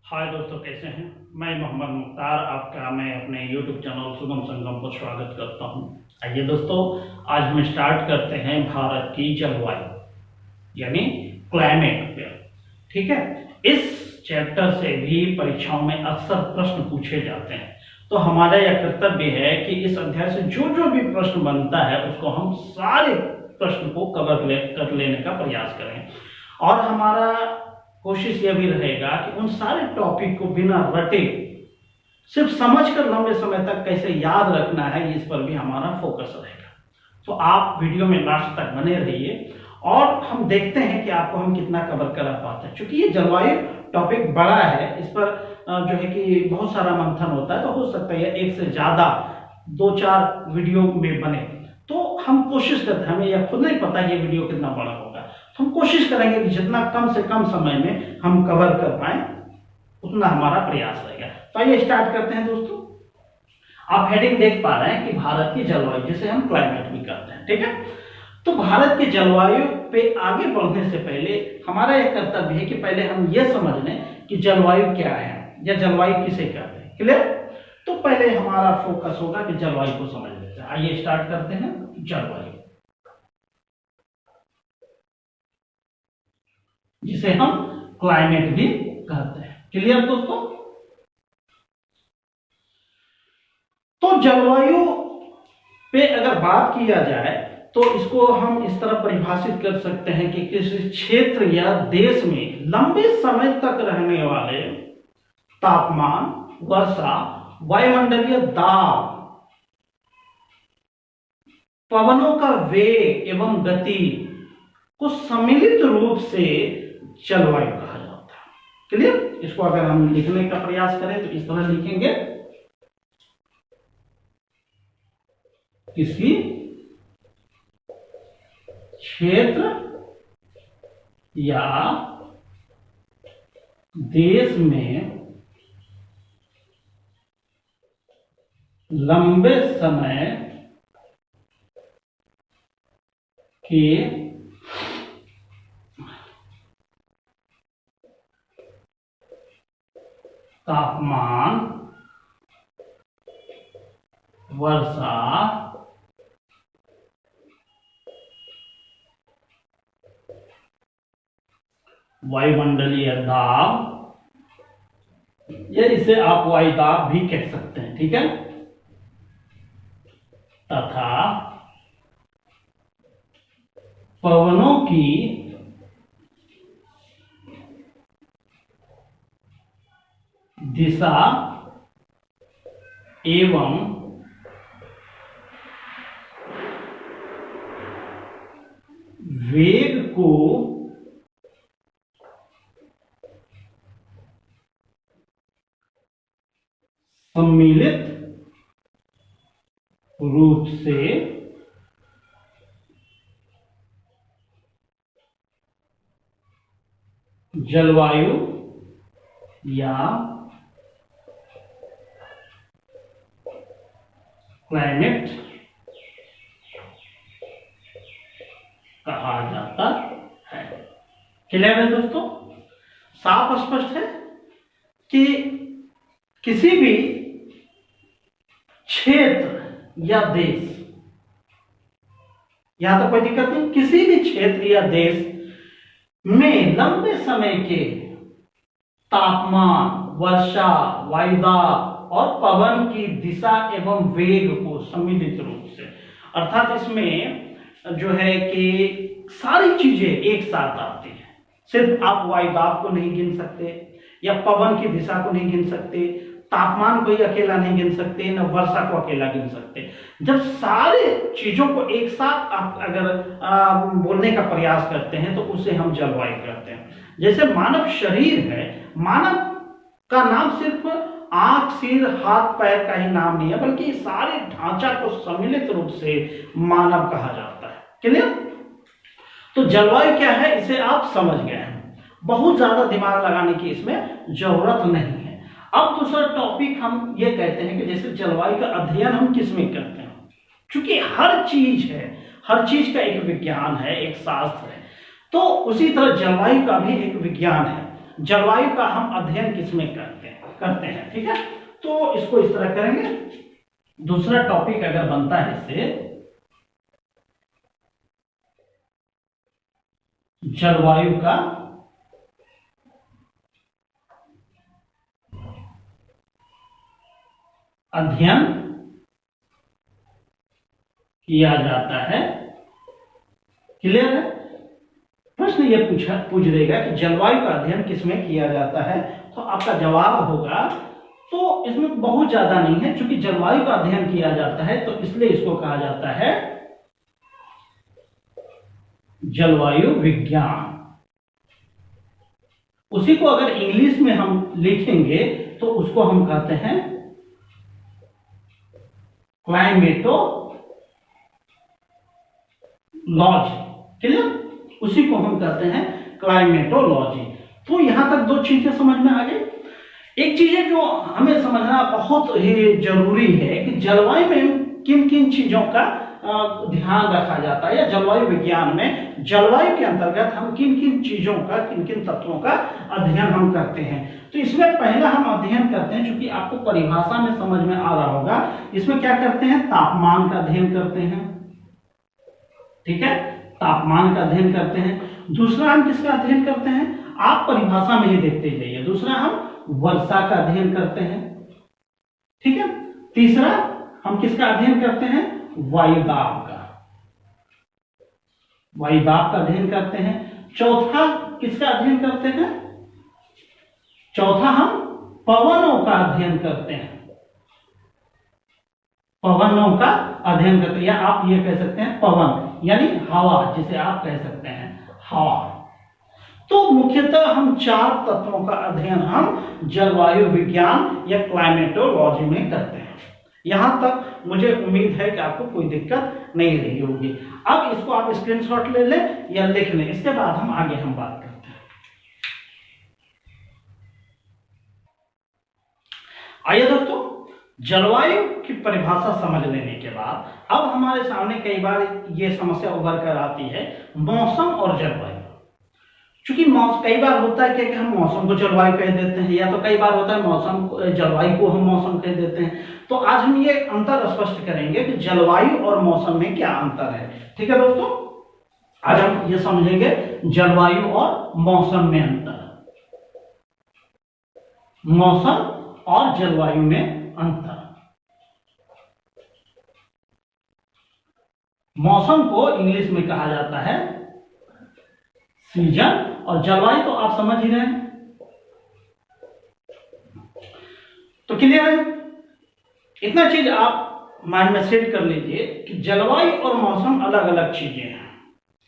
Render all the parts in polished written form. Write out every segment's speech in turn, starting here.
हाय दोस्तों, कैसे हैं। मैं मोहम्मद मुख्तार आपका मैं अपने YouTube चैनल सुगम संगम पर स्वागत करता हूं। आइए दोस्तों, आज हम स्टार्ट करते हैं भारत की जलवायु यानी क्लाइमेट पे। ठीक है, इस चैप्टर से भी परीक्षाओं में अक्सर प्रश्न पूछे जाते हैं, तो हमारा यह कर्तव्य है कि इस अध्याय से जो जो भी प्रश्न बनता है उसको हम सारे प्रश्न को कर लेने का प्रयास करें। और हमारा कोशिश यह भी रहेगा कि उन सारे टॉपिक को बिना रटे सिर्फ समझकर लंबे समय तक कैसे याद रखना है, इस पर भी हमारा फोकस रहेगा। तो आप वीडियो में लास्ट तक बने रहिए और हम देखते हैं कि आपको हम कितना कवर करा पाते हैं। क्योंकि ये जलवायु टॉपिक बड़ा है, इस पर जो है कि बहुत सारा मंथन होता है, तो हो सकता है एक से ज्यादा 2-4 वीडियो में बने। तो हम कोशिश करते हैं, हमें यह खुद नहीं पता ये वीडियो कितना बड़ा होगा, तो हम कोशिश करेंगे कि जितना कम से कम समय में हम कवर कर पाए उतना हमारा प्रयास रहेगा। तो आइए स्टार्ट करते हैं दोस्तों। आप हेडिंग देख पा रहे हैं कि भारत की जलवायु, जिसे हम क्लाइमेट भी कहते हैं। ठीक है, तो भारत की जलवायु पे आगे बढ़ने से पहले हमारा यह कर्तव्य है कि पहले हम यह समझ लें कि जलवायु क्या है या जलवायु किसे कहते हैं। क्लियर? तो पहले हमारा फोकस होगा कि जलवायु को समझ लेते हैं। आइए स्टार्ट करते हैं। जलवायु, जिसे हम क्लाइमेट भी कहते हैं। क्लियर दोस्तों? तो जलवायु पे अगर बात किया जाए तो इसको हम इस तरह परिभाषित कर सकते हैं कि किसी क्षेत्र या देश में लंबे समय तक रहने वाले तापमान, वर्षा, वायुमंडलीय दाब, पवनों का वेग एवं गति को सम्मिलित रूप से जलवायु कहा जाता है। क्लियर? इसको अगर हम लिखने का प्रयास करें तो इस तरह लिखेंगे, किसी क्षेत्र या देश में लंबे समय के तापमान, वर्षा, वायुमंडलीय दाब, या इसे आप वायु दाब भी कह सकते हैं। ठीक है, तथा पवनों की दिशा एवं वेग को सम्मिलित रूप से जलवायु या क्लाइमेट कहा जाता है। क्लियर है दोस्तों? साफ स्पष्ट है कि किसी भी क्षेत्र या देश, यहां तक कोई दिक्कत नहीं, किसी भी क्षेत्र या देश में लंबे समय के तापमान, वर्षा, वायुदाब और पवन की दिशा एवं वेग को सम्मिलित रूप से, अर्थात इसमें जो है कि सारी चीजें एक साथ आती हैं। सिर्फ आप वायुदाब को नहीं गिन सकते या पवन की दिशा को नहीं गिन सकते, तापमान को ही अकेला नहीं गिन सकते, न वर्षा को अकेला गिन सकते। जब सारे चीजों को एक साथ आप अगर बोलने का प्रयास करते हैं तो उसे हम जलवायु कहते हैं। जैसे मानव शरीर है, मानव का नाम सिर्फ आंख, सिर, हाथ, पैर का ही नाम नहीं है, बल्कि सारे ढांचा को सम्मिलित रूप से मानव कहा जाता है। क्लियर? तो जलवायु क्या है इसे आप समझ गए हैं, बहुत ज्यादा दिमाग लगाने की इसमें जरूरत नहीं है। अब दूसरा टॉपिक हम ये कहते हैं कि जैसे जलवायु का अध्ययन हम किस में करते हैं, क्योंकि हर चीज है, हर चीज का एक विज्ञान है, एक शास्त्र है, तो उसी तरह जलवायु का भी एक विज्ञान है। जलवायु का हम अध्ययन किसमें करते हैं। ठीक है, तो इसको इस तरह करेंगे। दूसरा टॉपिक अगर बनता है इससे, जलवायु का अध्ययन किया जाता है। क्लियर है? प्रश्न ये पूछ देगा कि जलवायु का अध्ययन किसमें किया जाता है, तो आपका जवाब होगा, तो इसमें बहुत ज्यादा नहीं है, क्योंकि जलवायु का अध्ययन किया जाता है तो इसलिए इसको कहा जाता है जलवायु विज्ञान। उसी को अगर इंग्लिश में हम लिखेंगे तो उसको हम कहते हैं क्लाइमेटोलॉजी। क्लियर? उसी को हम कहते हैं क्लाइमेटोलॉजी। तो यहां तक दो चीजें समझ में आ गई। एक चीज है जो हमें समझना बहुत ही जरूरी है कि जलवायु में किन किन चीजों का ध्यान रखा जाता है, या जलवायु विज्ञान में जलवायु के अंतर्गत हम किन किन चीजों का, किन किन तत्वों का अध्ययन हम करते हैं। तो इसमें पहला हम अध्ययन करते हैं, क्योंकि आपको परिभाषा में समझ में आ रहा होगा, इसमें क्या करते हैं, तापमान का अध्ययन करते हैं। ठीक है, तापमान का अध्ययन करते हैं। दूसरा हम किसका अध्ययन करते हैं, आप परिभाषा में ही देखते जाइए। दूसरा हम वर्षा का अध्ययन करते हैं। ठीक है, तीसरा हम किसका अध्ययन करते हैं, वायुदाब का, वायुदाब का अध्ययन करते हैं। चौथा किसका अध्ययन करते हैं, चौथा हम पवनों का अध्ययन करते हैं। पवनों का अध्ययन करते हैं, या आप ये कह सकते हैं पवन यानी हवा, जिसे आप कह सकते हैं हवा। तो मुख्यतः हम चार तत्वों का अध्ययन हम जलवायु विज्ञान या क्लाइमेटोलॉजी में करते हैं। यहां तक मुझे उम्मीद है कि आपको कोई दिक्कत नहीं रही होगी। अब इसको आप स्क्रीनशॉट ले लें या लिख लें, इसके बाद हम आगे बात करते हैं। आइए दोस्तों, जलवायु की परिभाषा समझ लेने के बाद अब हमारे सामने कई बार ये समस्या उभर कर आती है, मौसम और जलवायु। क्योंकि कई बार होता है कि हम मौसम को जलवायु कह देते हैं, या तो कई बार होता है मौसम जलवायु को हम मौसम कह देते हैं। तो आज हम ये अंतर स्पष्ट करेंगे कि जलवायु और मौसम में क्या अंतर है। ठीक है दोस्तों, आज हम ये समझेंगे जलवायु और मौसम में अंतर, मौसम और जलवायु में अंतर। मौसम को इंग्लिश में कहा जाता है सीजन, और जलवायु तो आप समझ ही रहे हैं। तो क्लियर है? इतना चीज आप माइंड में सेट कर लीजिए कि जलवायु और मौसम अलग अलग चीजें हैं।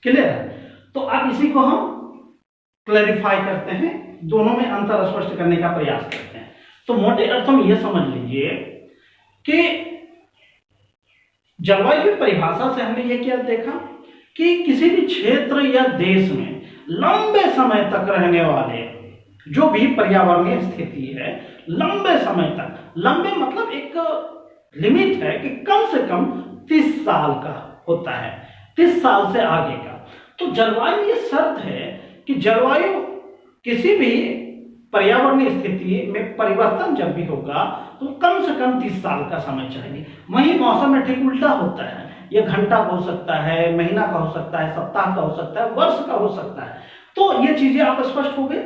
क्लियर है? तो अब इसी को हम क्लैरिफाई करते हैं, दोनों में अंतर स्पष्ट करने का प्रयास करते हैं। तो मोटे अर्थों में यह समझ लीजिए कि जलवायु की परिभाषा से हमने यह क्या देखा कि किसी भी क्षेत्र या देश में लंबे समय तक रहने वाले जो भी पर्यावरणीय स्थिति है, लंबे समय तक, लंबे मतलब एक लिमिट है कि कम से कम 30 साल का होता है, 30 साल से आगे का। तो जलवायु ये शर्त है कि जलवायु किसी भी पर्यावरणीय स्थिति में परिवर्तन जब भी होगा तो कम से कम 30 साल का समय चाहिए। वहीं मौसम में ठीक उल्टा होता है, ये घंटा का हो सकता है, महीना का हो सकता है, सप्ताह का हो सकता है, वर्ष का हो सकता है। तो ये चीजें आप स्पष्ट हो गई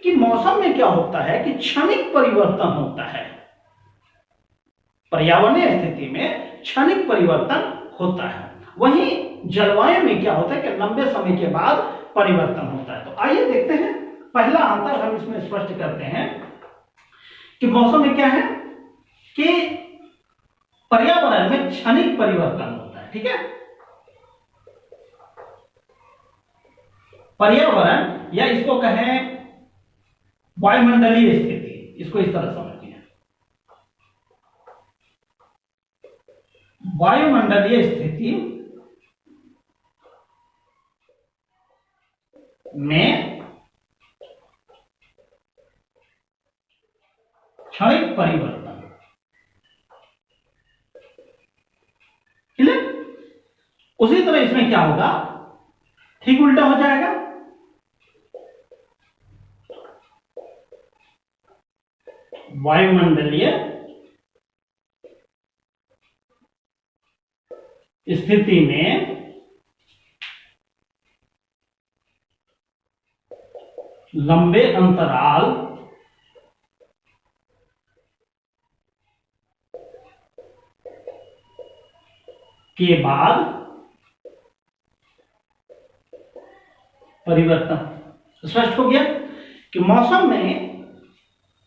कि मौसम में क्या होता है कि क्षणिक परिवर्तन होता है, पर्यावरणीय स्थिति में क्षणिक परिवर्तन होता है। वहीं जलवायु में क्या होता है कि लंबे समय के बाद परिवर्तन होता है। तो आइए देखते हैं, पहला अंतर हम इसमें स्पष्ट करते हैं कि मौसम में क्या है कि पर्यावरण में क्षणिक परिवर्तन होता है। ठीक है, पर्यावरण या इसको कहें वायुमंडलीय स्थिति, इसको इस तरह समझिए, वायुमंडलीय स्थिति में क्षणिक परिवर्तन। क्लियर? उसी तरह इसमें क्या होगा, ठीक उल्टा हो जाएगा। वायुमंडलीय स्थिति में लंबे अंतराल के बाद परिवर्तन। स्पष्ट हो गया कि मौसम में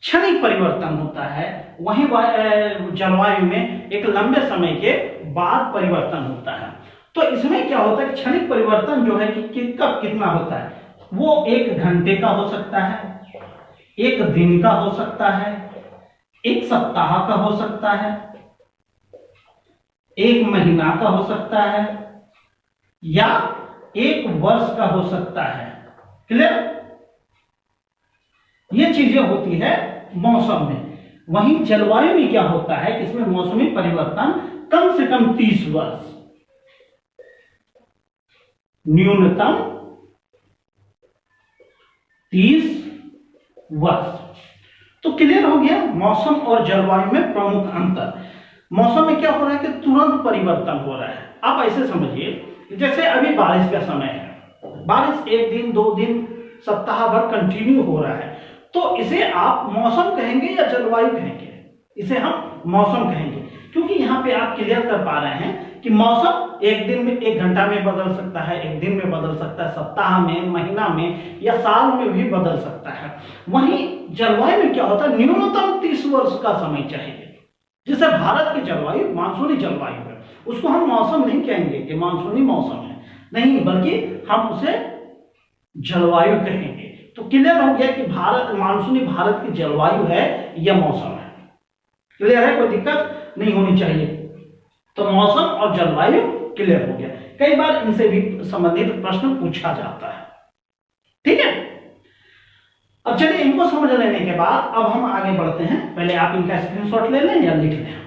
क्षणिक परिवर्तन होता है, वहीं जलवायु में एक लंबे समय के बाद परिवर्तन होता है। तो इसमें क्या होता है कि क्षणिक परिवर्तन जो है कि कब कितना होता है, वो 1 घंटे का हो सकता है, 1 दिन का हो सकता है, 1 सप्ताह का हो सकता है, 1 महीना का हो सकता है, या 1 वर्ष का हो सकता है। क्लियर? ये चीजें होती है मौसम में। वहीं जलवायु में क्या होता है कि इसमें मौसमी परिवर्तन कम से कम 30 वर्ष, न्यूनतम 30 वर्ष। तो क्लियर हो गया मौसम और जलवायु में प्रमुख अंतर। मौसम में क्या हो रहा है कि तुरंत परिवर्तन हो रहा है। आप ऐसे समझिए जैसे अभी बारिश का समय है, बारिश 1 दिन 2 दिन सप्ताह भर कंटिन्यू हो रहा है, तो इसे आप मौसम कहेंगे या जलवायु कहेंगे? इसे हम मौसम कहेंगे, क्योंकि यहाँ पे आप क्लियर कर पा रहे हैं कि मौसम 1 दिन में 1 घंटा में बदल सकता है, 1 दिन में बदल सकता है, सप्ताह में, महीना में या साल में भी बदल सकता है। वहीं जलवायु में क्या होता है, न्यूनतम 30 वर्ष का समय चाहिए। जैसे भारत की जलवायु मानसूनी जलवायु है, उसको हम मौसम नहीं कहेंगे कि मानसूनी मौसम है, नहीं, बल्कि हम उसे जलवायु कहेंगे। तो क्लियर हो गया कि मानसूनी भारत की जलवायु है या मौसम है। क्लियर है? कोई दिक्कत नहीं होनी चाहिए। तो मौसम और जलवायु क्लियर हो गया। कई बार इनसे भी संबंधित प्रश्न पूछा जाता है। ठीक है, अब चलिए इनको समझ लेने के बाद अब हम आगे बढ़ते हैं। पहले आप इनका स्क्रीनशॉट ले लें या लिख लें।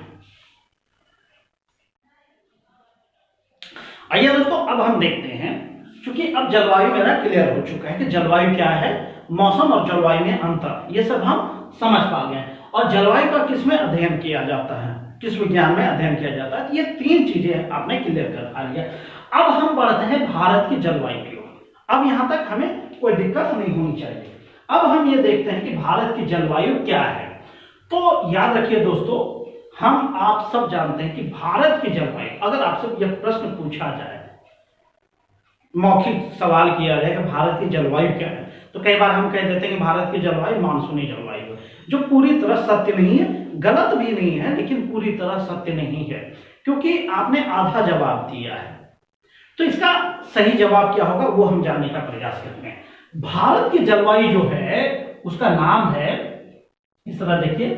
आइए दोस्तों, अब हम देखते हैं, क्योंकि अब जलवायु मेरा क्लियर हो चुका है कि जलवायु क्या है, मौसम और जलवायु में अंतर, ये सब हम समझ पा गए। और जलवायु का किस में अध्ययन किया जाता है, किस विज्ञान में अध्ययन किया जाता है, ये 3 चीजें आपने क्लियर कर पा लिया। अब हम बढ़ते हैं भारत की जलवायु की ओर। अब यहां तक हमें कोई दिक्कत नहीं होनी चाहिए। अब हम ये देखते हैं कि भारत की जलवायु क्या है। तो याद रखिए दोस्तों, हम आप सब जानते हैं कि भारत की जलवायु, अगर आपसे यह प्रश्न पूछा जाए, मौखिक सवाल किया जाए कि भारत की जलवायु क्या है, तो कई बार हम कह देते हैं कि भारत की जलवायु मानसूनी जलवायु है, जो पूरी तरह सत्य नहीं है, गलत भी नहीं है, लेकिन पूरी तरह सत्य नहीं है, क्योंकि आपने आधा जवाब दिया है। तो इसका सही जवाब क्या होगा वो हम जानने का प्रयास करते हैं। भारत की जलवायु जो है उसका नाम है, इस तरह देखिए,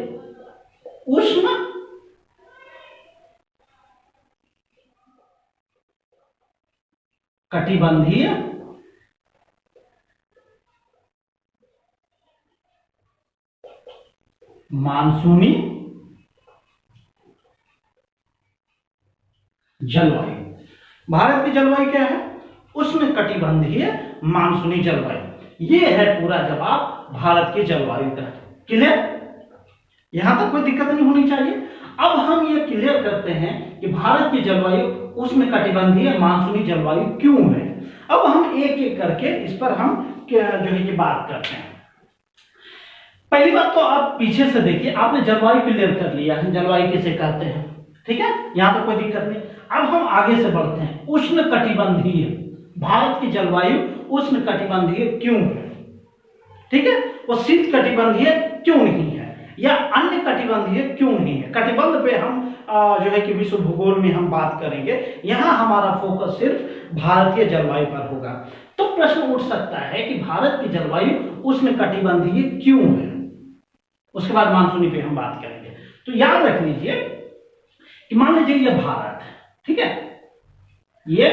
उष्ण कटिबंधीय मानसूनी जलवायु। भारत की जलवायु क्या है? उष्ण कटिबंधीय मानसूनी जलवायु। ये है पूरा जवाब भारत की जलवायु का। क्लियर? यहां तक कोई दिक्कत नहीं होनी चाहिए। अब हम ये क्लियर करते हैं कि भारत की जलवायु उष्ण कटिबंधीय मानसूनी जलवायु क्यों है। अब हम एक एक करके इस पर हम जो है कि बात करते हैं। पहली बात तो आप पीछे से देखिए, आपने जलवायु क्लियर कर लिया है, जलवायु किसे कहते हैं, ठीक है, यहां तो कोई दिक्कत नहीं। अब हम आगे से बढ़ते हैं। उष्ण कटिबंधीय, भारत की जलवायु उष्ण कटिबंधीय क्यों है, ठीक है, वो शीत कटिबंधीय क्यों नहीं है, या अन्य कटिबंधीय क्यों नहीं है। कटिबंध पे हम जो है कि विश्व भूगोल में हम बात करेंगे, यहां हमारा फोकस सिर्फ भारतीय जलवायु पर होगा। तो प्रश्न उठ सकता है कि भारत की जलवायु उष्ण कटिबंधीय क्यों है, उसके बाद मानसूनी पे हम बात करेंगे। तो याद रख लीजिए कि मान लीजिए ये भारत है, ठीक है, ये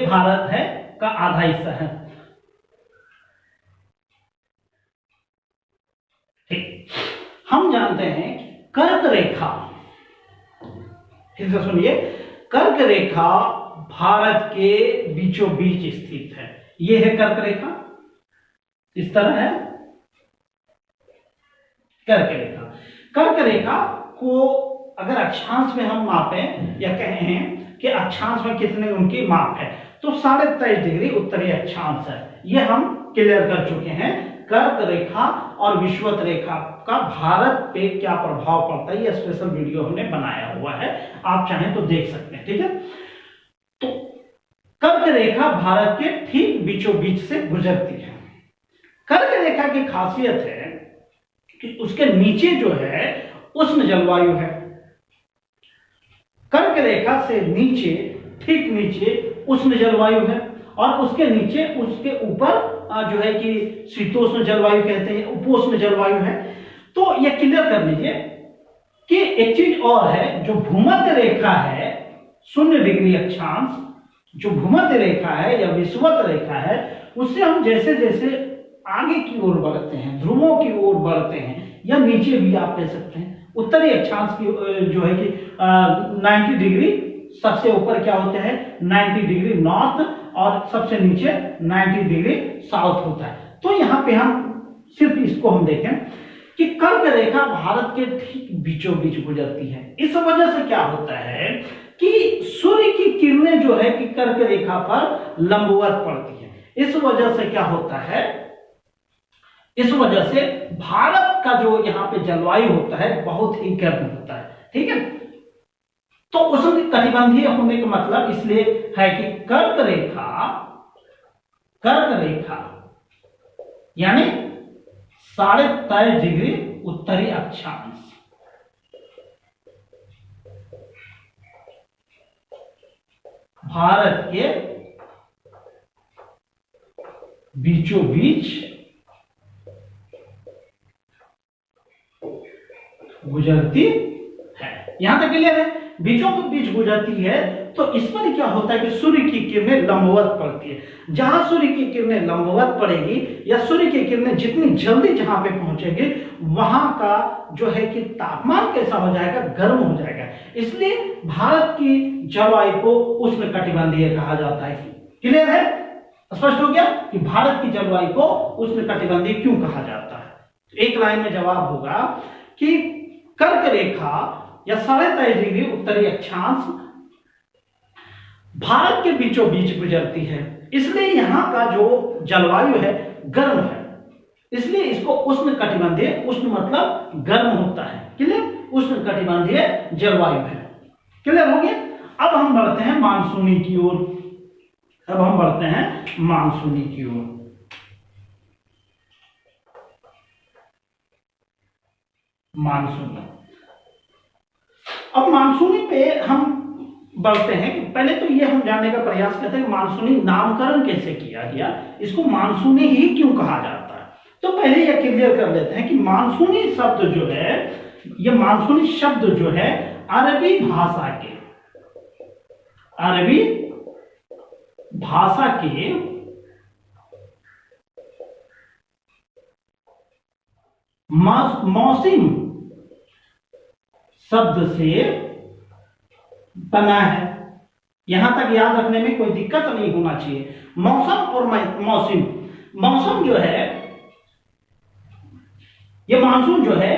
भारत है का आधा हिस्सा है, ठीक। हम जानते हैं कर्क रेखा, फिर से सुनिए, कर्क रेखा भारत के बीचों बीच स्थित है। ये है कर्क रेखा, इस तरह है कर्क रेखा। कर्क रेखा को अगर अक्षांश में हम मापें या कहें कि अक्षांश में कितने उनकी माप है, तो 23.5 डिग्री उत्तरी अक्षांश है। ये हम क्लियर कर चुके हैं। कर्क रेखा और विषुवत रेखा का भारत पे क्या प्रभाव पड़ता है, ये स्पेशल वीडियो हमने बनाया हुआ है, आप चाहें तो देख सकते हैं। ठीक है, तो कर्क रेखा भारत के ठीक बीचों बीच से गुजरती है। कर्क रेखा की खासियत है कि उसके नीचे जो है उष्ण जलवायु है। कर्क रेखा से नीचे, ठीक नीचे उष्ण जलवायु है, और उसके नीचे, उसके ऊपर जो है कि शीतोष्ण जलवायु कहते हैं, उपोष्ण जलवायु है। तो यह क्लियर कर लीजिए कि एक चीज और है, जो भूमध्य रेखा है 0 डिग्री अक्षांश, जो भूमध्य रेखा है या विषुवत रेखा है, उससे हम जैसे जैसे आगे की ओर बढ़ते हैं, ध्रुवों की ओर बढ़ते हैं, या नीचे भी आप कह सकते हैं, उत्तरी अक्षांश की जो है कि 90 डिग्री, सबसे ऊपर क्या होता है 90 डिग्री नॉर्थ, और सबसे नीचे 90 डिग्री साउथ होता है। तो यहाँ पे हम सिर्फ इसको हम देखें कि कर्क रेखा भारत के ठीक बीचों बीच गुजरती है। इस वजह से क्या होता है कि सूर्य की किरणें जो है कि कर्क रेखा पर लंबवत पड़ती है। इस वजह से क्या होता है, इस वजह से भारत का जो यहाँ पे जलवायु होता है बहुत ही गर्म होता है। ठीक है, तो उष्ण कटिबंधीय होने का मतलब इसलिए है कि कर्क रेखा यानी 23.5 डिग्री उत्तरी अक्षांश भारत के बीचों बीच गुजरती है। यहां तक क्लियर है, बीचों के बीच गुजरती है। तो इस पर क्या होता है कि सूर्य की किरणें लंबवत पड़ती है। जहां सूर्य की किरणें लंबवत पड़ेगी, या सूर्य की किरणें जितनी जल्दी जहां पे पहुंचेगी, वहां का जो है कि तापमान कैसा हो जाएगा, गर्म हो जाएगा। इसलिए भारत की जलवायु को उष्ण कटिबंधीय कहा जाता है। क्लियर है, स्पष्ट हो गया कि भारत की जलवायु को उष्ण कटिबंधीय क्यों कहा जाता है। एक लाइन में जवाब होगा कि कर्क रेखा या 23.5 डिग्री उत्तरी अक्षांश भारत के बीचों बीच गुजरती है, इसलिए यहां का जो जलवायु है गर्म है, इसलिए इसको उष्ण कटिबंधीय, उष्ण मतलब गर्म होता है। क्लियर, उष्ण कटिबंधीय जलवायु है। क्लियर हो गया। अब हम बढ़ते हैं मानसूनी की ओर। अब हम बढ़ते हैं मानसूनी की ओर। मानसूनी, अब मानसूनी पे हम बढ़ते हैं कि पहले तो ये हम जानने का प्रयास करते हैं कि मानसूनी नामकरण कैसे किया गया, इसको मानसूनी ही क्यों कहा जाता है। तो पहले ये क्लियर कर लेते हैं कि मानसूनी शब्द जो है, ये मानसूनी शब्द जो है अरबी भाषा के मौसम शब्द से बना है। यहां तक याद रखने में कोई दिक्कत नहीं होना चाहिए। मौसम और मौसम, मौसम जो है, ये मानसून जो है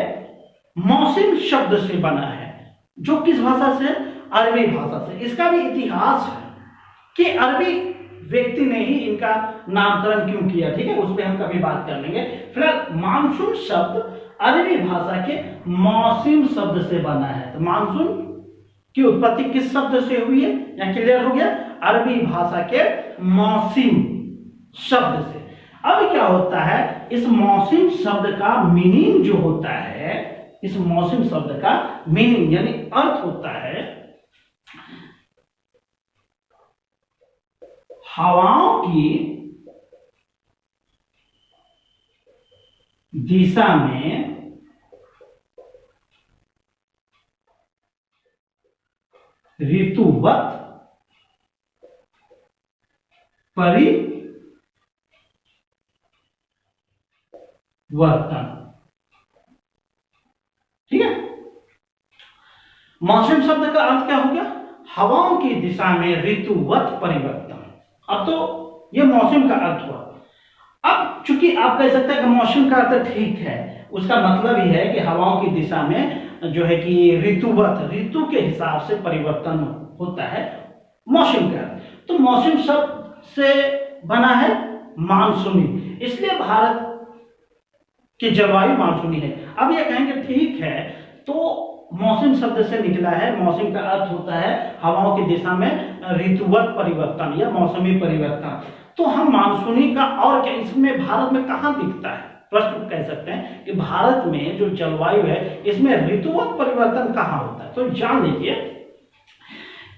मौसम शब्द से बना है, जो किस भाषा से, अरबी भाषा से। इसका भी इतिहास है कि अरबी व्यक्ति ने ही इनका नामकरण क्यों किया। ठीक है, उस पर हम कभी बात कर लेंगे। फिलहाल मानसून शब्द अरबी भाषा के मौसम शब्द से बना है। तो मानसून की उत्पत्ति किस शब्द से हुई है, यहां क्लियर हो गया, अरबी भाषा के मौसम शब्द से। अब क्या होता है, इस मौसम शब्द का मीनिंग जो होता है, इस मौसम शब्द का मीनिंग यानी अर्थ होता है हवाओं की दिशा में ऋतुवत परिवर्तन। ठीक है, मौसम शब्द का अर्थ क्या हो गया, हवाओं की दिशा में ऋतुवत परिवर्तन। अब तो ये मौसम का अर्थ हुआ। अब चूंकि आप कह सकते हैं कि मौसम का अर्थ ठीक है, उसका मतलब ही है कि हवाओं की दिशा में जो है कि ऋतु के हिसाब से परिवर्तन होता है, मौसम का। तो मौसम शब्द से बना है मानसूनी, इसलिए भारत की जलवायु मानसूनी है। अब ये कहेंगे ठीक है, तो मौसम शब्द से निकला है, मौसम का अर्थ होता है हवाओं की दिशा में ऋतुवत परिवर्तन या मौसमी परिवर्तन। तो हम मानसूनी का और क्या इसमें भारत में कहां दिखता है, प्रश्न कह सकते हैं कि भारत में जो जलवायु है इसमें ऋतुवत परिवर्तन कहां होता है। तो जान लीजिए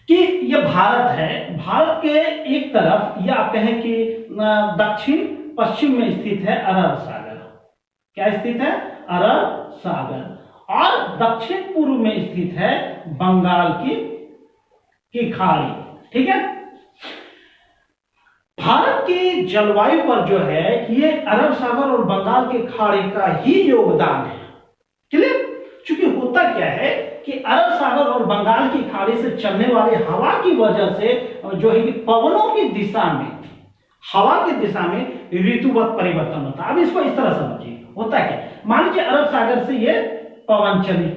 कि ये भारत है, भारत के एक तरफ या आप कहें कि दक्षिण पश्चिम में स्थित है अरब सागर। क्या स्थित है? अरब सागर। और दक्षिण पूर्व में स्थित है बंगाल की खाड़ी। ठीक है, भारत की जलवायु पर जो है कि ये अरब सागर और बंगाल की खाड़ी का ही योगदान है। क्लियर? क्योंकि होता क्या है कि अरब सागर और बंगाल की खाड़ी से चलने वाली हवा की वजह से जो है कि पवनों की दिशा में, हवा की दिशा में ऋतुवत परिवर्तन होता है। अब इसको इस तरह समझिए, होता क्या, मान लीजिए अरब सागर से ये पवन चली,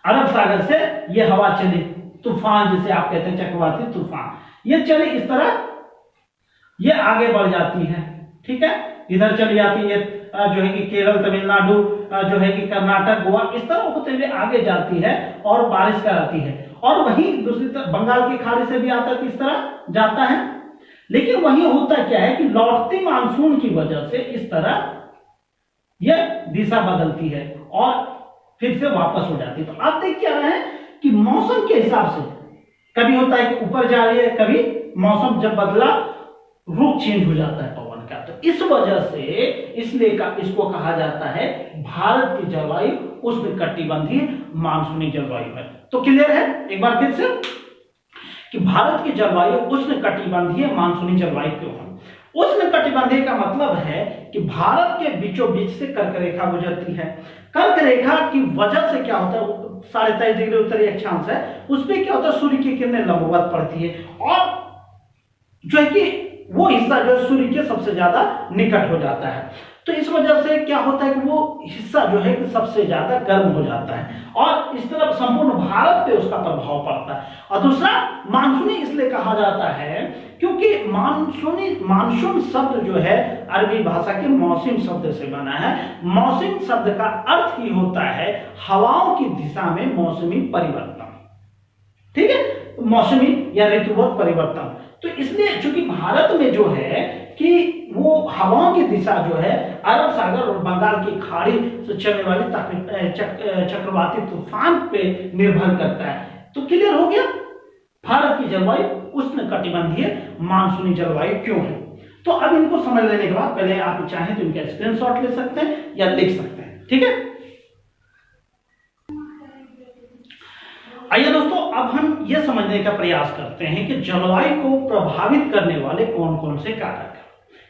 अरब सागर से ये हवा चली, तूफान जिसे आप कहते हैं, चक्रवाती तूफान, ये चली इस तरह, ये आगे बढ़ जाती है। ठीक है, इधर चली जाती है जो है कि केरल, तमिलनाडु, जो है कि कर्नाटक, गोवा, इस तरह होते हुए आगे जाती है और बारिश कराती है। और वहीं दूसरी तरफ बंगाल की खाड़ी से भी आता है, इस तरह जाता है। लेकिन वहीं होता क्या है कि लौटती मानसून की वजह से इस तरह यह दिशा बदलती है और फिर से वापस हो जाती है। तो आप देख क्या रहे हैं कि मौसम के हिसाब से कभी होता है कि ऊपर जा रही है, कभी मौसम जब बदला रुख चेंज हो जाता है पवन का। तो इस वजह से इसलिए इसको कहा जाता है भारत की जलवायु उष्णकटिबंधीय मानसूनी जलवायु है। तो क्लियर है एक बार फिर से कि भारत की जलवायु उष्णकटिबंधीय मानसूनी जलवायु क्यों है। उष्णकटिबंधीय का मतलब है कि भारत के बीचों बीच से कर्क रेखा गुजरती है। कर्क रेखा की वजह से क्या होता है, 23.5 डिग्री उत्तरी अक्षांश है, उसमें क्या होता है, सूर्य की किरणें लंबवत पड़ती है और जो है कि वो हिस्सा जो सूर्य के सबसे ज्यादा निकट हो जाता है। तो इस वजह से क्या होता है कि वो हिस्सा जो है कि सबसे ज्यादा गर्म हो जाता है और इस तरफ संपूर्ण भारत पे उसका प्रभाव पड़ता है। और दूसरा, मानसूनी इसलिए कहा जाता है क्योंकि मानसून शब्द जो है अरबी भाषा के मौसम शब्द से बना है। मौसम शब्द का अर्थ ही होता है हवाओं की दिशा में मौसमी परिवर्तन। ठीक है, मौसमी या ऋतुवत परिवर्तन। तो इसलिए चूंकि भारत में जो है कि वो हवाओं की दिशा जो है अरब सागर और बंगाल की खाड़ी से चलने वाली चक्रवाती तूफान पे निर्भर करता है। तो क्लियर हो गया भारत की जलवायु उष्णकटिबंधीय मानसूनी जलवायु क्यों है। तो अब इनको समझ लेने के बाद पहले आप चाहें तो इनका स्क्रीनशॉट ले सकते हैं या लिख सकते हैं। ठीक है, आइए दोस्तों, अब हम यह समझने का प्रयास करते हैं कि जलवायु को प्रभावित करने वाले कौन कौन से कारक हैं,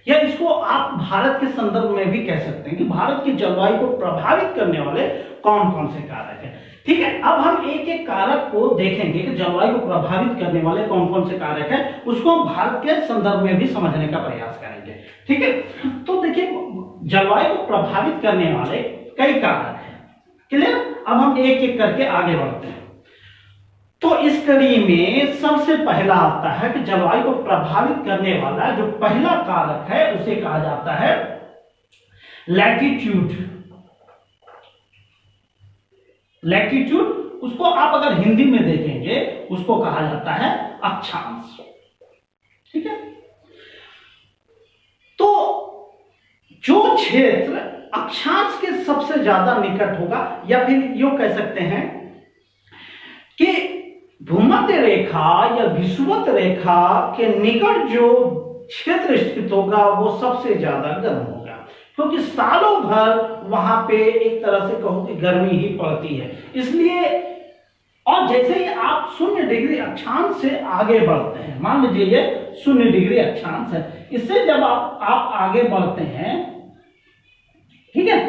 या इसको आप भारत के संदर्भ में भी कह सकते हैं कि भारत की जलवायु को प्रभावित करने वाले कौन कौन से कारक हैं। ठीक है, अब हम एक एक कारक को देखेंगे कि जलवायु को प्रभावित करने वाले कौन कौन से कारक हैं, उसको हम भारत के संदर्भ में भी समझने का प्रयास करेंगे। ठीक है, तो देखिए जलवायु को प्रभावित करने वाले कई कारक हैं। क्लियर, अब हम एक एक करके आगे बढ़ते हैं। तो इस कड़ी में सबसे पहला आता है कि जलवायु को प्रभावित करने वाला जो पहला कारक है उसे कहा जाता है लैटिट्यूड। लैटिट्यूड, उसको आप अगर हिंदी में देखेंगे उसको कहा जाता है अक्षांश। ठीक है, तो जो क्षेत्र अक्षांश के सबसे ज्यादा निकट होगा, या फिर यूं कह सकते हैं कि भूमध्य रेखा या विषुवत रेखा के निकट जो क्षेत्र स्थित होगा वो सबसे ज्यादा गर्म होगा, क्योंकि सालों भर वहां पे एक तरह से कहो कि गर्मी ही पड़ती है। इसलिए और जैसे ही आप 0 डिग्री अक्षांश से आगे बढ़ते हैं, मान लीजिए ये 0 डिग्री अक्षांश है, इससे जब आप आगे बढ़ते हैं, ठीक है,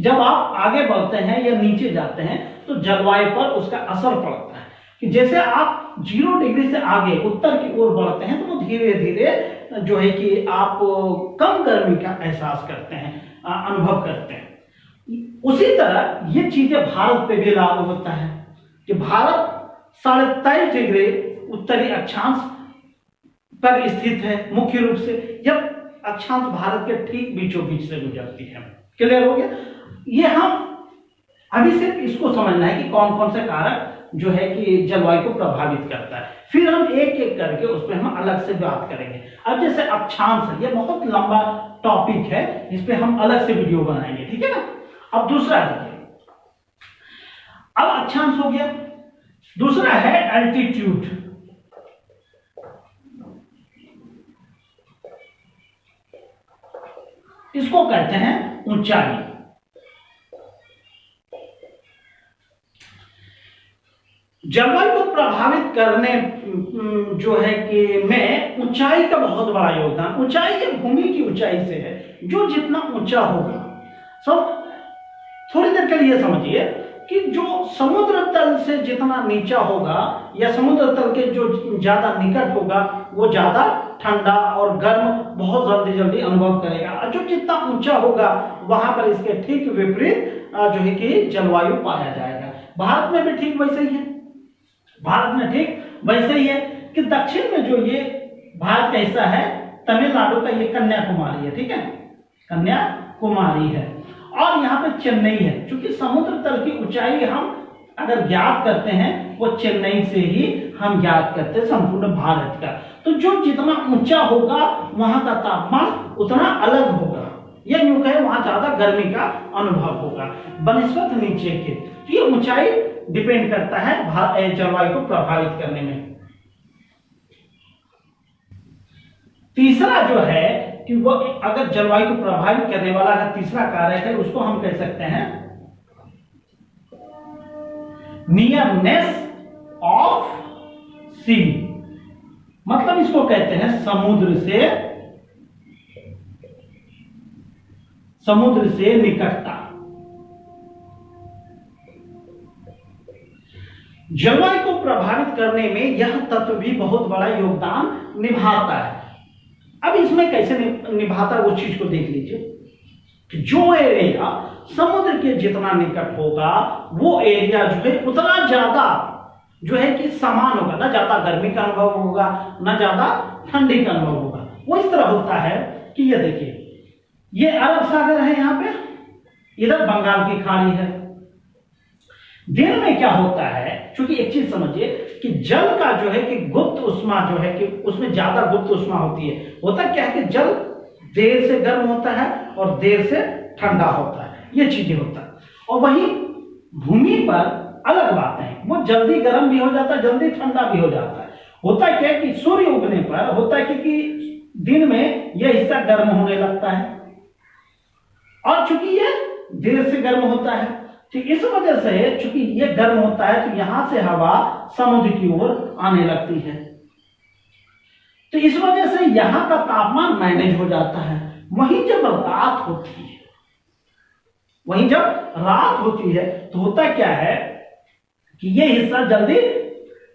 जब आप आगे बढ़ते हैं या नीचे जाते हैं तो जलवायु पर उसका असर पड़ता है, कि जैसे आप 0 डिग्री से आगे उत्तर की ओर बढ़ते हैं तो वो धीरे धीरे जो है कि आप कम गर्मी का एहसास करते हैं, अनुभव करते हैं। उसी तरह ये चीजें भारत पे भी लागू होता है कि भारत 23.5 डिग्री उत्तरी अक्षांश पर स्थित है मुख्य रूप से। जब अक्षांश भारत के ठीक बीचों बीच से गुजरती है। क्लियर हो गया? ये हम अभी सिर्फ इसको समझना है कि कौन कौन से कारक जो है कि जलवायु को प्रभावित करता है, फिर हम एक एक करके उस पर हम अलग से बात करेंगे। अब जैसे अक्षांश है, ये बहुत लंबा टॉपिक है, इस पे हम अलग से वीडियो बनाएंगे, ठीक है ना। अब दूसरा देखिए, अब अक्षांश हो गया, दूसरा है एल्टीट्यूड। इसको कहते हैं ऊंचाई। जलवायु को प्रभावित करने जो है कि में ऊंचाई का बहुत बड़ा योगदान। ऊंचाई ये भूमि की ऊंचाई से है, जो जितना ऊंचा होगा। सब थोड़ी देर के लिए समझिए कि जो समुद्र तल से जितना नीचा होगा या समुद्र तल के जो ज्यादा निकट होगा वो ज्यादा ठंडा और गर्म बहुत जल्दी जल्दी अनुभव करेगा, और जो जितना ऊंचा होगा वहां पर इसके ठीक विपरीत जो है कि जलवायु पाया जाएगा। भारत में भी ठीक वैसे ही है। भारत में ठीक वैसे ही है कि दक्षिण में जो ये भारत का हिस्सा है, तमिलनाडु का ये कन्याकुमारी है, ठीक है, कन्याकुमारी है, और यहाँ पे चेन्नई है। क्योंकि समुद्र तल की ऊंचाई हम अगर ज्ञात करते हैं वो चेन्नई से ही हम ज्ञात करते हैं संपूर्ण भारत का। तो जो जितना ऊंचा होगा वहां का तापमान उतना अलग होगा, या यूं कहे वहां ज्यादा गर्मी का अनुभव होगा बनिस्बत नीचे के। तो ये ऊंचाई डिपेंड करता है जलवायु को प्रभावित करने में। तीसरा जो है कि वो अगर जलवायु को प्रभावित करने वाला अगर तीसरा कारक है, उसको हम कह सकते हैं नियरनेस ऑफ सी। मतलब इसको कहते हैं समुद्र से निकटता। जलवायु को प्रभावित करने में यह तत्व भी बहुत बड़ा योगदान निभाता है। अब इसमें कैसे निभाता है वो चीज को देख लीजिए कि जो एरिया समुद्र के जितना निकट होगा वो एरिया जो है उतना ज्यादा जो है कि समान होगा, ना ज्यादा गर्मी का अनुभव होगा ना ज्यादा ठंडी का अनुभव होगा। वो इस तरह होता है कि ये देखिए, ये अरब सागर है, यहाँ पे इधर बंगाल की खाड़ी है। दिन में क्या होता है, क्योंकि एक चीज समझिए कि जल का जो है कि गुप्त उष्मा जो है कि उसमें ज्यादा गुप्त उष्मा होती है। होता क्या है कि जल देर से गर्म होता है और देर से ठंडा होता है, ये चीजें होता है। और वही भूमि पर अलग बात है, वो जल्दी गर्म भी हो जाता है, जल्दी ठंडा भी हो जाता है। होता क्या है कि सूर्य उगने पर होता है कि दिन में यह हिस्सा गर्म होने लगता है, और चूंकि ये देर से गर्म होता है, तो इस वजह से चूंकि ये गर्म होता है तो यहां से हवा समुद्र की ओर आने लगती है। तो इस वजह से यहां का तापमान मैनेज हो जाता है। वहीं जब रात होती है तो होता क्या है कि ये हिस्सा जल्दी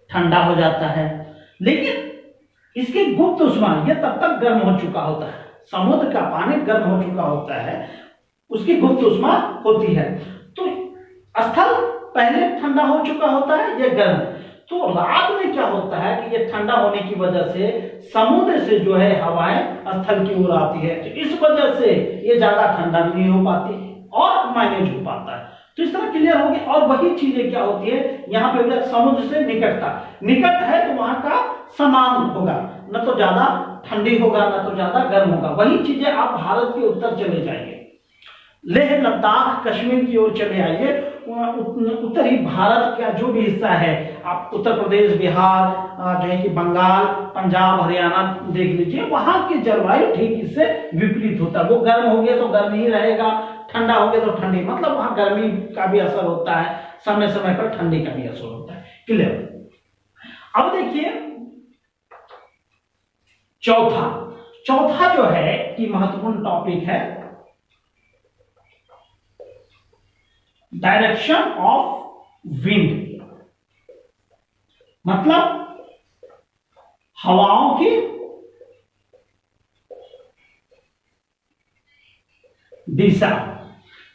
ठंडा हो जाता है, लेकिन इसकी गुप्त उष्मा ये तब तक गर्म हो चुका होता है। समुद्र का पानी गर्म हो चुका होता है, उसकी गुप्त उष्मा होती है, तो स्थल पहले ठंडा हो चुका होता है, ये गर्म। तो रात में क्या होता है कि ये ठंडा होने की वजह से समुद्र से जो है हवाएं स्थल की ओर आती है, तो इस वजह से ये ज्यादा ठंडा नहीं हो पाती और मैनेज हो पाता है। तो इस तरह क्लियर हो गया। और वही चीजें क्या होती है, यहाँ पे समुद्र से निकट है तो वहां का समान होगा, न तो ज्यादा ठंडी होगा न तो ज्यादा गर्म होगा। वही चीजें आप भारत के उत्तर चले जाइए, लेह लद्दाख कश्मीर की ओर चले आइए, उत्तरी भारत का जो भी हिस्सा है, आप उत्तर प्रदेश, बिहार, जो है कि बंगाल, पंजाब, हरियाणा देख लीजिए, वहां की जलवायु ठीक इससे विपरीत होता है। वो गर्म हो गया तो गर्म ही रहेगा, ठंडा हो गया तो ठंडी, मतलब वहां गर्मी का भी असर होता है, समय समय पर ठंडी का भी असर होता है। क्लियर? अब देखिए चौथा जो है कि महत्वपूर्ण टॉपिक है डायरेक्शन ऑफ विंड। मतलब हवाओं की दिशा।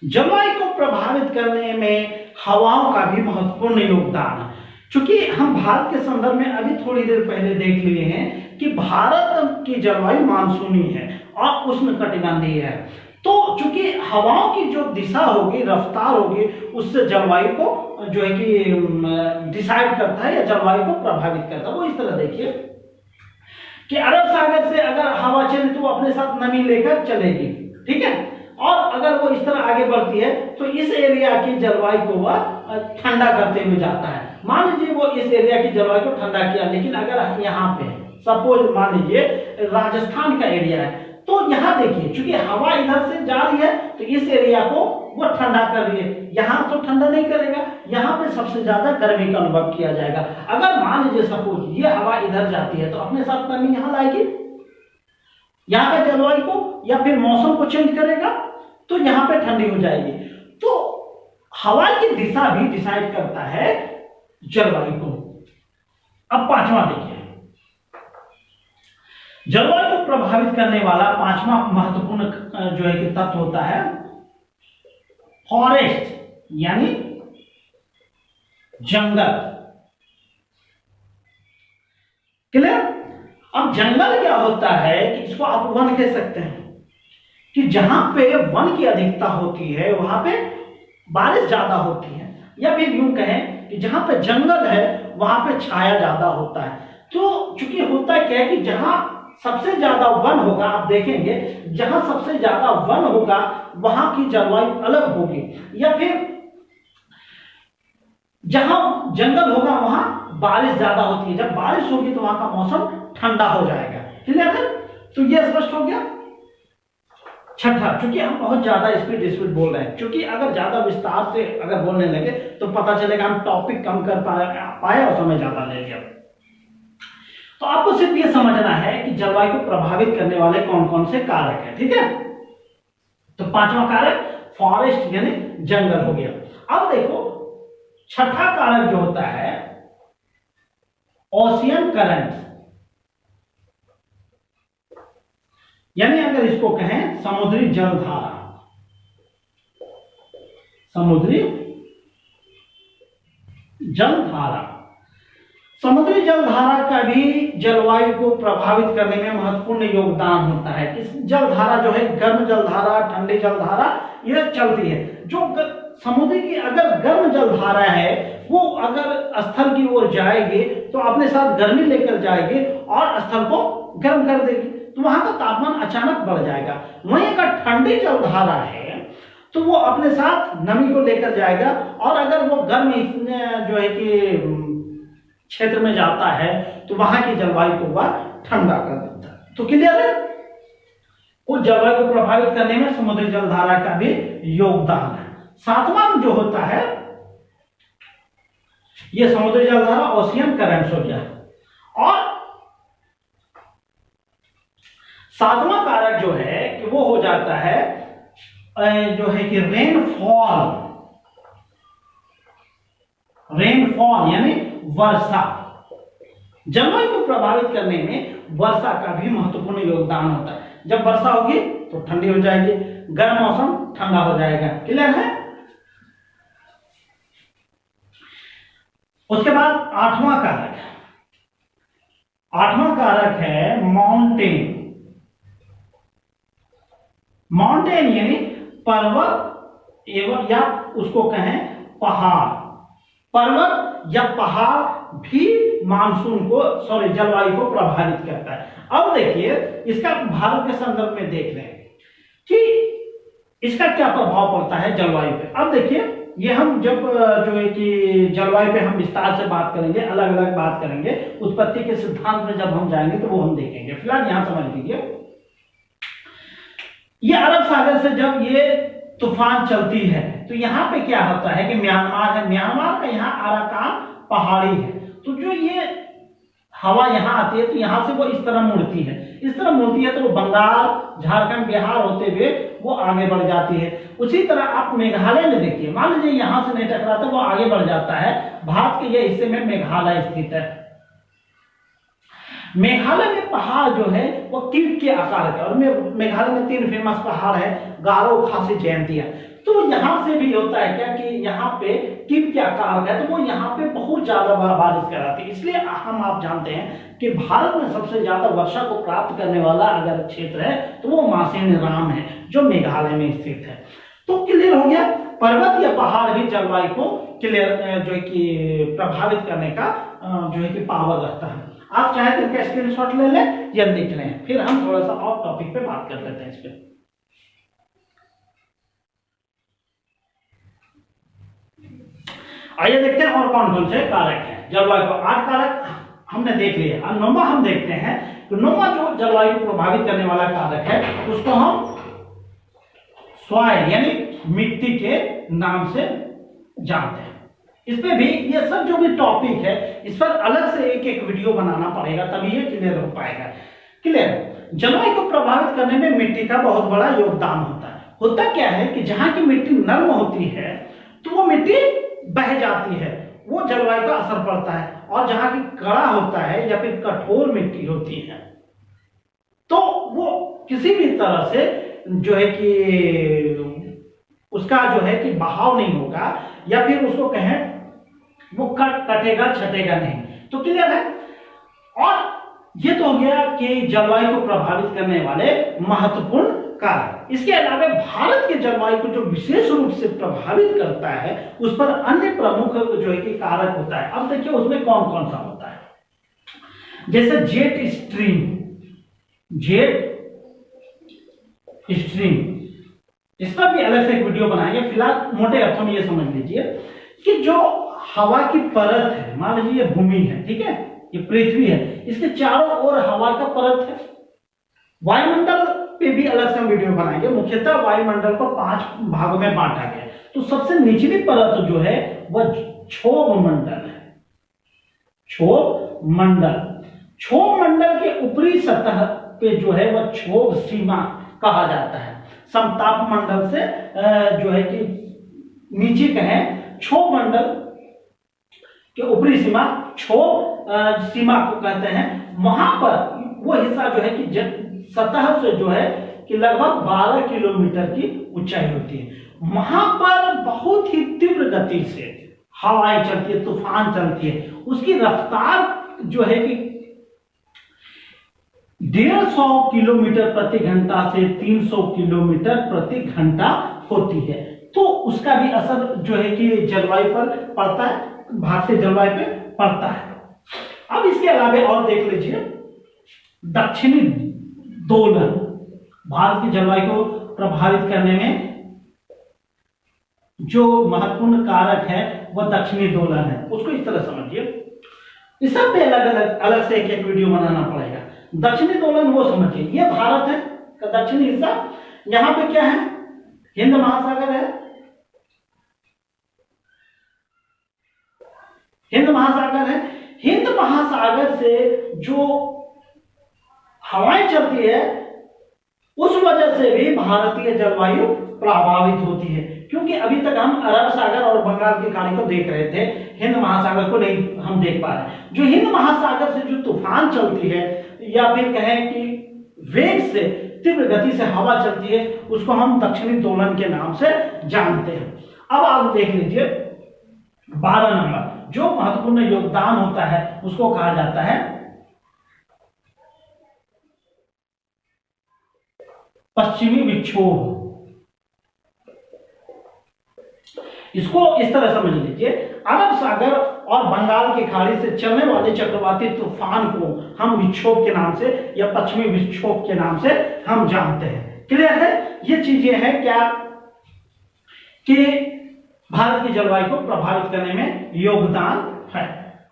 जलवायु को प्रभावित करने में हवाओं का भी महत्वपूर्ण योगदान है। चूंकि हम भारत के संदर्भ में अभी थोड़ी देर पहले देख लिए हैं कि भारत की जलवायु मानसूनी है और उष्णकटिबंधीय है, तो चूंकि हवाओं की जो दिशा होगी, रफ्तार होगी, उससे जलवायु को जो है कि डिसाइड करता है या जलवायु को प्रभावित करता है। वो इस तरह देखिए कि अरब सागर से अगर हवा चले तो वो अपने साथ नमी लेकर चलेगी, ठीक है, और अगर वो इस तरह आगे बढ़ती है तो इस एरिया की जलवायु को वह ठंडा करते हुए जाता है। मान लीजिए वो इस एरिया की जलवायु को ठंडा किया, लेकिन अगर यहाँ पे सपोज मान लीजिए राजस्थान का एरिया है, तो यहाँ देखिए चूंकि हवा इधर से जा रही है तो इस एरिया को वो ठंडा कर रही है, यहाँ तो ठंडा नहीं करेगा, यहाँ पे सबसे ज्यादा गर्मी का अनुभव किया जाएगा। अगर मान लीजिए सपोज ये हवा इधर जाती है तो अपने साथ गर्मी यहाँ लाएगी, यहाँ पे जलवायु को या फिर मौसम को चेंज करेगा, तो यहाँ पे ठंडी हो जाएगी। तो हवा की दिशा भी डिसाइड करता है जलवायु को। अब पांचवा देखिए, जलवायु को प्रभावित करने वाला पांचवा महत्वपूर्ण जो है कि तत्व होता है फॉरेस्ट, यानी जंगल। क्लियर? अब जंगल क्या होता है कि इसको आप वन कह सकते हैं कि जहां पे वन की अधिकता होती है वहां पे बारिश ज्यादा होती है, या फिर यूं कहें कि जहां पे जंगल है वहां पे छाया ज्यादा होता है। तो चूंकि होता क्या है कि जहां सबसे ज्यादा वन होगा, आप देखेंगे जहां सबसे ज्यादा वन होगा वहां की जलवायु अलग होगी, या फिर जहां जंगल होगा वहां बारिश ज्यादा होती है। जब बारिश होगी तो वहां का मौसम ठंडा हो जाएगा। क्लियर है? तो ये स्पष्ट हो गया। छठा, चूंकि हम बहुत ज्यादा स्पीड बोल रहे हैं, क्योंकि अगर ज्यादा विस्तार से अगर बोलने लगे तो पता चलेगा हम टॉपिक कम कर पाए और समय ज्यादा ले लिया। तो आपको सिर्फ ये समझना है कि जलवायु को प्रभावित करने वाले कौन कौन से कारक हैं, ठीक है। तो पांचवा कारक फॉरेस्ट यानी जंगल हो गया। अब देखो छठा कारक जो होता है ओशियन करंट, यानी अगर इसको कहें समुद्री जलधारा। समुद्री जलधारा, समुद्री जलधारा का भी जलवायु को प्रभावित करने में महत्वपूर्ण योगदान होता है। इस जलधारा जो है गर्म जलधारा, ठंडी जलधारा, यह चलती है। जो समुद्र की अगर गर्म जलधारा है वो अगर स्थल की ओर जाएगी तो अपने साथ गर्मी लेकर जाएगी और स्थल को गर्म कर देगी, तो वहां का तापमान अचानक बढ़ जाएगा। वहीं अगर ठंडी जलधारा है तो वो अपने साथ नमी को लेकर जाएगा, और अगर वो गर्म जो है कि क्षेत्र में जाता है तो वहां की जलवायु को वह ठंडा कर देता है। तो क्लियर है? उस जलवायु को प्रभावित करने में समुद्री जलधारा का भी योगदान है। सातवां जो होता है ये समुद्री जलधारा ओशियन करंट्स हो गया। और सातवां कारक जो है कि वो हो जाता है जो है कि रेनफॉल। रेनफॉल यानी वर्षा। जलवायु को प्रभावित करने में वर्षा का भी महत्वपूर्ण योगदान होता है। जब वर्षा होगी तो ठंडी हो जाएगी, गर्म मौसम ठंडा हो जाएगा। क्लियर है? उसके बाद आठवां कारक, आठवां कारक है माउंटेन। माउंटेन यानी पर्वत एवं या उसको कहें पहाड़। पर्वत या पहाड़ भी मानसून को जलवायु को प्रभावित करता है। अब देखिए इसका भारत के संदर्भ में देख रहे हैं कि इसका क्या प्रभाव पड़ता है जलवायु पे। अब देखिए ये हम जब जो है कि जलवायु पे हम विस्तार से बात करेंगे, अलग अलग बात करेंगे, उत्पत्ति के सिद्धांत में जब हम जाएंगे तो वो हम देखेंगे। फिलहाल यहां समझ लीजिए, ये अरब सागर से जब ये तूफान चलती है तो यहाँ पे क्या होता है कि म्यांमार है, म्यांमार का यहाँ अराकान पहाड़ी है, तो जो ये हवा यहाँ आती है तो यहाँ से वो इस तरह मुड़ती है, इस तरह मुड़ती है तो वो बंगाल, झारखंड, बिहार होते हुए वो आगे बढ़ जाती है। उसी तरह आप मेघालय में देखिए, मान लीजिए यहाँ से नहीं टकराता, वो आगे बढ़ जाता है। भारत के ये हिस्से में मेघालय स्थित है, मेघालय में पहाड़ जो है वो कीट के आकार के, और मेघालय में 3 फेमस पहाड़ है, गारो, खासी, जयंतिया। तो यहाँ से भी होता है क्या कि यहाँ पे कीट के आकार है, तो वो यहाँ पे बहुत ज्यादा बारिश कराती है। इसलिए आप जानते हैं कि भारत में सबसे ज्यादा वर्षा को प्राप्त करने वाला अगर क्षेत्र है तो वो मासेनराम है, जो मेघालय में स्थित है। तो क्लियर हो गया, पर्वत या पहाड़ भी जलवायु को क्लियर जो है कि प्रभावित करने का जो है कि पावर रखता है। आप चाहे तो इनका स्क्रीनशॉट ले लें या लिख लें, फिर हम थोड़ा सा और टॉपिक पे बात कर लेते हैं इस पे। आइए देखते हैं और कौन कौन से कारक हैं जलवायु को। 8 कारक हमने देख लिए, अब 9वां हम देखते हैं। तो 9वां जो जलवायु को प्रभावित करने वाला कारक है उसको हम सॉइल यानी मिट्टी के नाम से जानते हैं। इस पे भी ये सब जो भी टॉपिक है इस पर अलग से एक वीडियो बनाना पड़ेगा, तभी ये क्लियर हो पाएगा। क्लियर, जलवायु को प्रभावित करने में मिट्टी का बहुत बड़ा योगदान होता है। होता क्या है कि जहां की मिट्टी नर्म होती है तो वो मिट्टी बह जाती है, वो जलवायु का असर पड़ता है। और जहां की कड़ा होता है या फिर कठोर मिट्टी होती है तो वो किसी भी तरह से जो है कि उसका जो है कि बहाव नहीं होगा, या फिर उसको कहें वो कटेगा छटेगा नहीं। तो क्लियर है। और ये तो हो गया कि जलवायु को प्रभावित करने वाले महत्वपूर्ण कारक। इसके अलावा भारत के जलवायु को जो विशेष रूप से प्रभावित करता है उस पर अन्य प्रमुख जो है कि कारक होता है। अब देखिए उसमें कौन कौन सा होता है, जैसे जेट स्ट्रीम, इस पर भी अलग से एक वीडियो बनाएंगे। फिलहाल मोटे अर्थों में ये समझ लीजिए कि जो हवा की परत है, मान लीजिए ये भूमि है, ठीक है, ये पृथ्वी है, इसके चारों ओर हवा का परत है। वायुमंडल पे भी अलग से हम वीडियो बनाएंगे। मुख्यतः वायुमंडल को 5 भागों में बांटा गया। तो सबसे निचली परत जो है वह क्षोभ मंडल है। क्षोभ मंडल के ऊपरी सतह पे जो है वह क्षोभ सीमा कहा जाता है। समताप मंडल से जो है कि नीचे कहें क्षोभ मंडल के ऊपरी सीमा क्षोभ सीमा को कहते हैं। वहां पर वो हिस्सा जो है कि सतह से जो है कि लगभग 12 किलोमीटर की ऊंचाई होती है। वहां पर बहुत ही तीव्र गति से हवाएं चलती है, तूफान चलती है। उसकी रफ्तार जो है कि 150 किलोमीटर प्रति घंटा से 300 किलोमीटर प्रति घंटा होती है। तो उसका भी असर जो है कि जलवायु पर पड़ता है, भारतीय जलवायु पे पड़ता है। अब इसके अलावा और देख लीजिए दक्षिणी दोलन, भारत की जलवायु को प्रभावित करने में जो महत्वपूर्ण कारक है वह दक्षिणी दोलन है। उसको इस तरह समझिए, इस सब पे अलग से एक वीडियो बनाना पड़ेगा। दक्षिणी दोलन वो समझिए, ये भारत है का दक्षिणी हिस्सा, यहां पे क्या है, हिंद महासागर है। हिंद महासागर से जो हवाएं चलती है उस वजह से भी भारतीय जलवायु प्रभावित होती है। क्योंकि अभी तक हम अरब सागर और बंगाल की खाड़ी को देख रहे थे, हिंद महासागर को नहीं हम देख पा रहे। जो हिंद महासागर से जो तूफान चलती है या फिर कहें कि वेग से तीव्र गति से हवा चलती है उसको हम दक्षिणी दोलन के नाम से जानते हैं। अब आप देख लीजिए 12 नंबर जो महत्वपूर्ण योगदान होता है उसको कहा जाता है पश्चिमी विक्षोभ। इसको इस तरह समझ लीजिए, अरब सागर और बंगाल की खाड़ी से चलने वाले चक्रवाती तूफान को हम विक्षोभ के नाम से या पश्चिमी विक्षोभ के नाम से हम जानते हैं। क्लियर है, ये चीजें हैं क्या कि भारत की जलवायु को प्रभावित करने में योगदान है।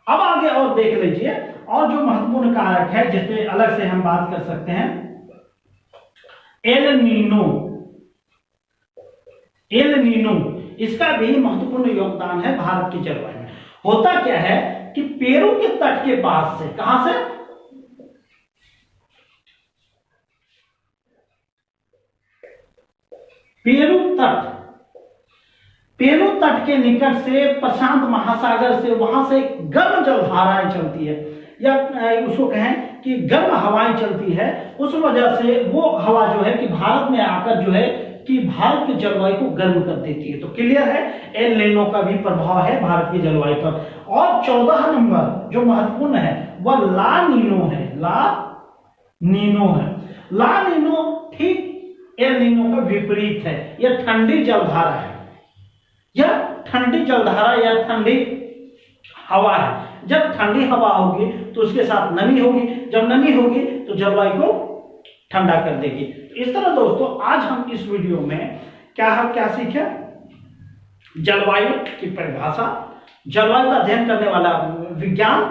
अब आगे और देख लीजिए और जो महत्वपूर्ण कारक है जिसपे अलग से हम बात कर सकते हैं, एल नीनो, इसका भी महत्वपूर्ण योगदान है भारत की जलवायु में। होता क्या है कि पेरू के तट के पास से, कहां से, पेरू तट के निकट से प्रशांत महासागर से वहां से गर्म जलधाराएं चलती है। या उसको कहें कि गर्म हवाएं चलती है, उस वजह से वो हवा जो है कि भारत में आकर जो है कि भारत की जलवायु को गर्म कर देती है। तो क्लियर है, एल नीनो का भी प्रभाव है भारत की जलवायु पर। और 14 नंबर जो महत्वपूर्ण है वह ला नीनो है। ला नीनो है। ला नीनो ठीक एल नीनो का विपरीत है। यह ठंडी जलधारा है, यह ठंडी जलधारा या ठंडी हवा है। जब ठंडी हवा होगी तो उसके साथ नमी होगी, जब नमी होगी तो जलवायु को ठंडा कर देगी। तो इस तरह दोस्तों आज हम इस वीडियो में क्या सीखे, जलवायु की परिभाषा, जलवायु का अध्ययन करने वाला विज्ञान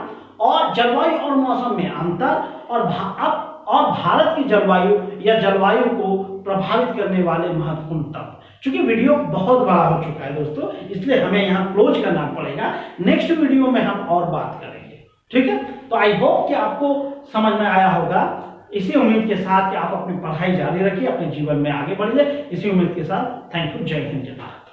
और जलवायु और मौसम में अंतर और भारत की जलवायु या जलवायु को प्रभावित करने वाले महत्वपूर्ण तत्व। चूंकि वीडियो बहुत बड़ा हो चुका है दोस्तों, इसलिए हमें यहाँ क्लोज करना पड़ेगा। नेक्स्ट वीडियो में हम और बात करेंगे, ठीक है। तो आई होप कि आपको समझ में आया होगा। इसी उम्मीद के साथ कि आप अपनी पढ़ाई जारी रखिए, अपने जीवन में आगे बढ़िए। इसी उम्मीद के साथ थैंक यू। जय हिंद, जय भारत।